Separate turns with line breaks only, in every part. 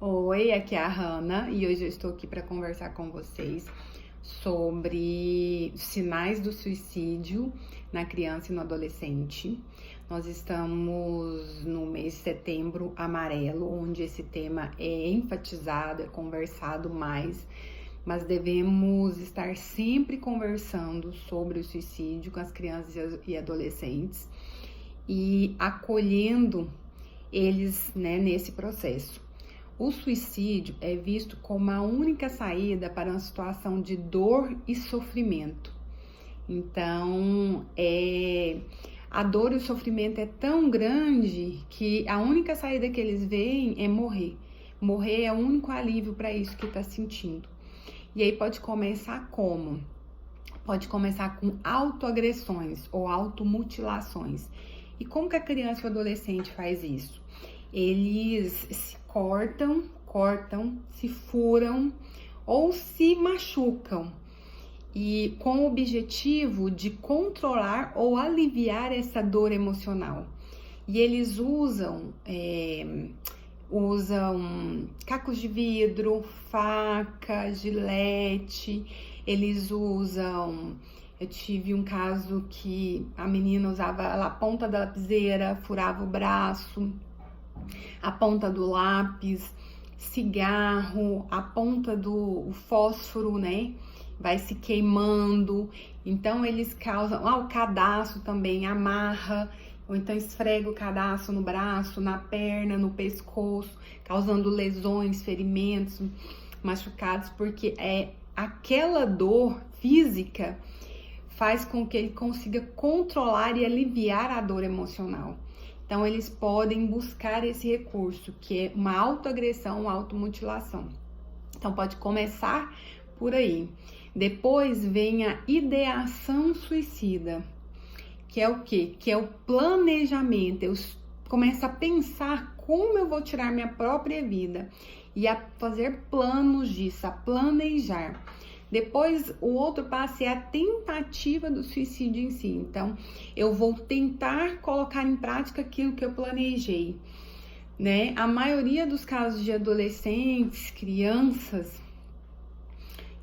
Oi, aqui é a Hanna e hoje eu estou aqui para conversar com vocês sobre sinais do suicídio na criança e no adolescente. Nós estamos no mês de setembro amarelo, onde esse tema é enfatizado, é conversado mais, mas devemos estar sempre conversando sobre o suicídio com as crianças e adolescentes e acolhendo eles, né, nesse processo. O suicídio é visto como a única saída para uma situação de dor e sofrimento. Então, a dor e o sofrimento é tão grande que a única saída que eles veem é morrer. Morrer é o único alívio para isso que está sentindo. E aí pode começar como? Pode começar com autoagressões ou automutilações. E como que a criança e o adolescente faz isso? Eles se cortam, se furam ou se machucam. E com o objetivo de controlar ou aliviar essa dor emocional. E eles usam cacos de vidro, faca, gilete, eles usam... Eu tive um caso que a menina usava a ponta da lapiseira, furava o braço, a ponta do lápis, cigarro, a ponta do fósforo, né? Vai se queimando. Então eles causam, o cadastro também amarra, ou então esfrega o cadastro no braço, na perna, no pescoço, causando lesões, ferimentos, machucados, porque aquela dor física faz com que ele consiga controlar e aliviar a dor emocional. Então, eles podem buscar esse recurso, que é uma autoagressão, uma automutilação. Então, pode começar por aí. Depois vem a ideação suicida, que é o quê? Que é o planejamento. Eu começo a pensar como eu vou tirar minha própria vida e a fazer planos disso, a planejar. Depois, o outro passo é a tentativa do suicídio em si. Então, eu vou tentar colocar em prática aquilo que eu planejei, né? A maioria dos casos de adolescentes, crianças,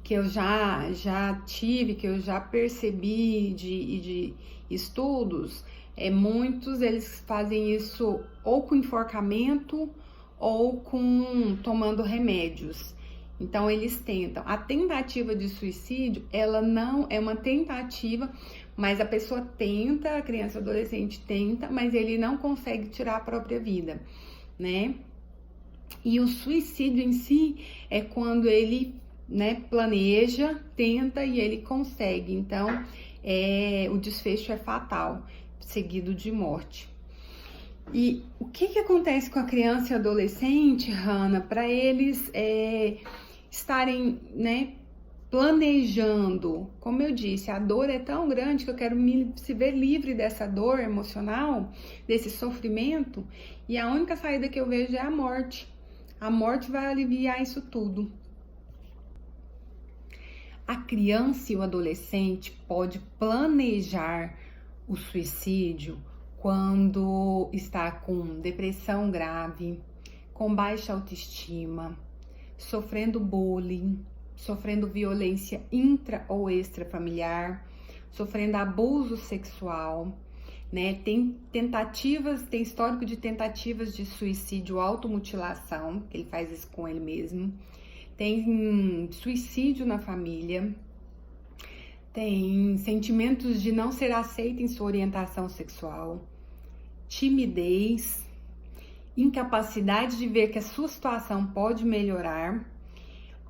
que eu já tive, que eu já percebi de estudos, muitos eles fazem isso ou com enforcamento ou tomando remédios. Então, eles tentam. A tentativa de suicídio, ela não é uma tentativa, mas a pessoa tenta, a criança ou adolescente tenta, mas ele não consegue tirar a própria vida, né? E o suicídio em si é quando ele, né, planeja, tenta e ele consegue. Então, o desfecho é fatal, seguido de morte. E o que acontece com a criança e adolescente, Hanna, para eles estarem, né, planejando? Como eu disse, a dor é tão grande que eu quero se ver livre dessa dor emocional, desse sofrimento, e a única saída que eu vejo é a morte. A morte vai aliviar isso tudo. A criança e o adolescente pode planejar o suicídio quando está com depressão grave, com baixa autoestima, sofrendo bullying, sofrendo violência intra ou extrafamiliar, sofrendo abuso sexual, né? Tem histórico de tentativas de suicídio, automutilação, que ele faz isso com ele mesmo. Tem suicídio na família, tem sentimentos de não ser aceito em sua orientação sexual, timidez, incapacidade de ver que a sua situação pode melhorar,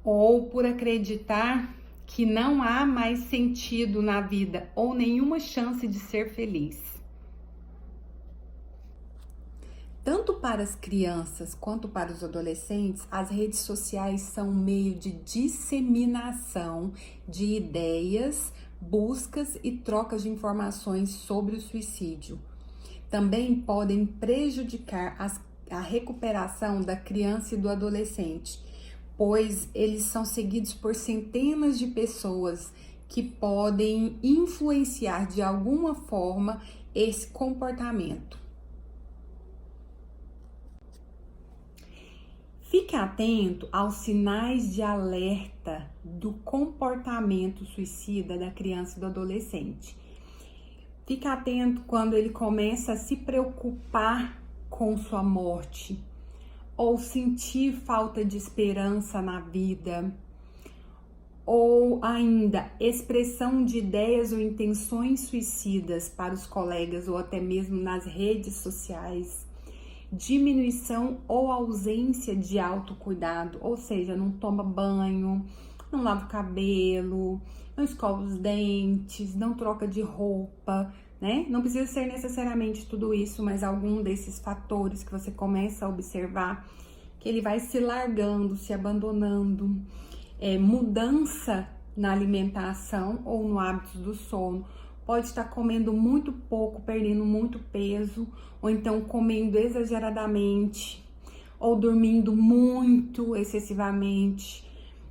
ou por acreditar que não há mais sentido na vida ou nenhuma chance de ser feliz. Tanto para as crianças quanto para os adolescentes, as redes sociais são um meio de disseminação de ideias, buscas e trocas de informações sobre o suicídio. Também podem prejudicar a recuperação da criança e do adolescente, pois eles são seguidos por centenas de pessoas que podem influenciar de alguma forma esse comportamento. Fique atento aos sinais de alerta do comportamento suicida da criança e do adolescente. Fique atento quando ele começa a se preocupar com sua morte, ou sentir falta de esperança na vida, ou ainda expressão de ideias ou intenções suicidas para os colegas ou até mesmo nas redes sociais, diminuição ou ausência de autocuidado, ou seja, não toma banho, não lava o cabelo, não escova os dentes, não troca de roupa, né? Não precisa ser necessariamente tudo isso, mas algum desses fatores que você começa a observar, que ele vai se largando, se abandonando, mudança na alimentação ou no hábito do sono. Pode estar comendo muito pouco, perdendo muito peso, ou então comendo exageradamente, ou dormindo muito excessivamente,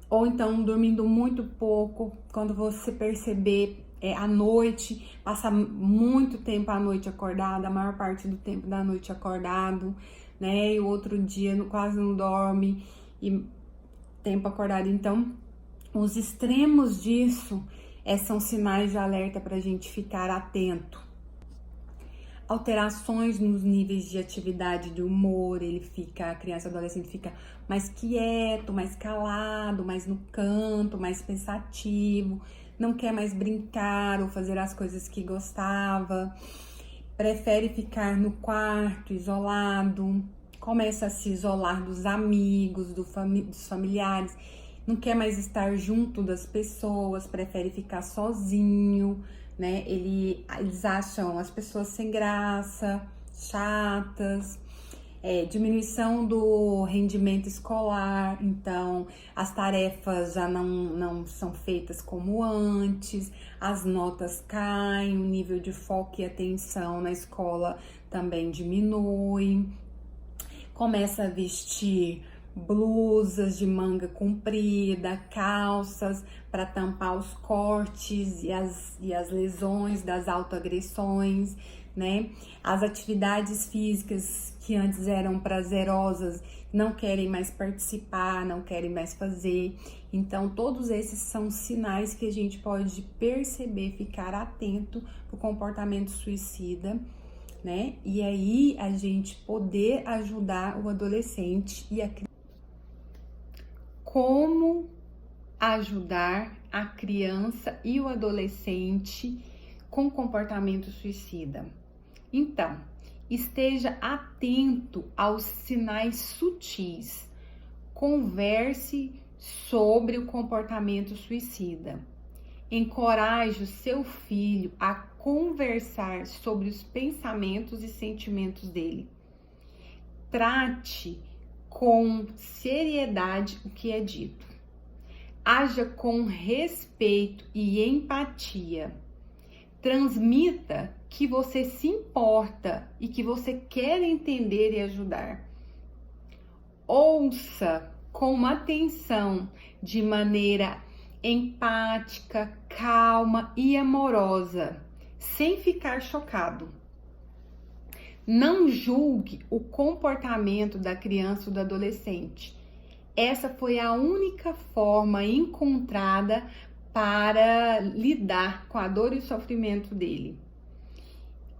ou então dormindo muito pouco. Quando você perceber à noite, passa muito tempo à noite acordado, a maior parte do tempo da noite acordado, né? E o outro dia quase não dorme e tempo acordado. Então, os extremos disso são sinais de alerta para a gente ficar atento. Alterações nos níveis de atividade de humor, a criança e adolescente fica mais quieto, mais calado, mais no canto, mais pensativo, não quer mais brincar ou fazer as coisas que gostava, prefere ficar no quarto, isolado, começa a se isolar dos amigos, dos familiares, não quer mais estar junto das pessoas, prefere ficar sozinho, né? Eles acham as pessoas sem graça, chatas, diminuição do rendimento escolar, então as tarefas já não são feitas como antes, as notas caem, o nível de foco e atenção na escola também diminui, começa a vestir blusas de manga comprida, calças para tampar os cortes e as lesões das autoagressões, né? As atividades físicas que antes eram prazerosas não querem mais participar, não querem mais fazer. Então, todos esses são sinais que a gente pode perceber, ficar atento para o comportamento suicida, né? E aí a gente poder ajudar o adolescente e a criança. Como ajudar a criança e o adolescente com comportamento suicida? Então, esteja atento aos sinais sutis. Converse sobre o comportamento suicida. Encoraje o seu filho a conversar sobre os pensamentos e sentimentos dele. Trate com seriedade o que é dito. Haja com respeito e empatia. Transmita que você se importa e que você quer entender e ajudar. Ouça com atenção, de maneira empática, calma e amorosa, sem ficar chocado. Não julgue o comportamento da criança ou do adolescente. Essa foi a única forma encontrada para lidar com a dor e o sofrimento dele.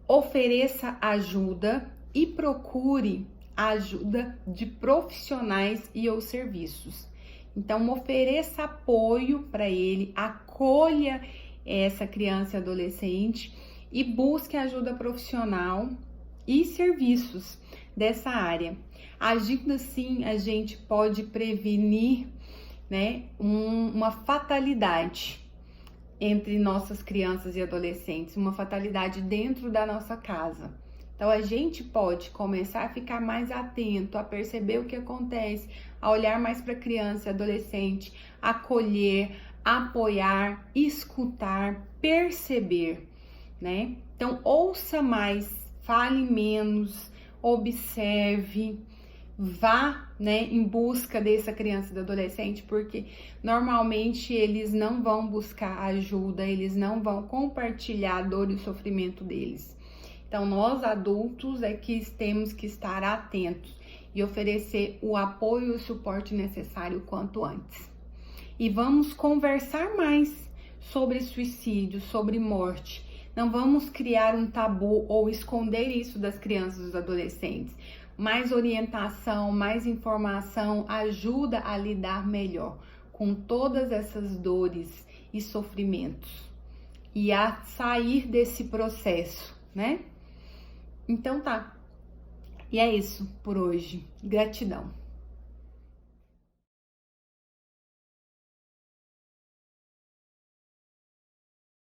Ofereça ajuda e procure a ajuda de profissionais e ou serviços. Então, ofereça apoio para ele, acolha essa criança e adolescente e busque ajuda profissional e serviços dessa área. Agindo assim, a gente pode prevenir, né, uma fatalidade entre nossas crianças e adolescentes, uma fatalidade dentro da nossa casa. Então, a gente pode começar a ficar mais atento, a perceber o que acontece, a olhar mais para a criança e adolescente, acolher, apoiar, escutar, perceber, né? Então, ouça mais, fale menos, observe, vá, né, em busca dessa criança e do adolescente, porque normalmente eles não vão buscar ajuda, eles não vão compartilhar a dor e o sofrimento deles. Então, nós adultos é que temos que estar atentos e oferecer o apoio e o suporte necessário o quanto antes. E vamos conversar mais sobre suicídio, sobre morte. Não vamos criar um tabu ou esconder isso das crianças e dos adolescentes. Mais orientação, mais informação ajuda a lidar melhor com todas essas dores e sofrimentos e a sair desse processo, né? Então tá. E é isso por hoje. Gratidão.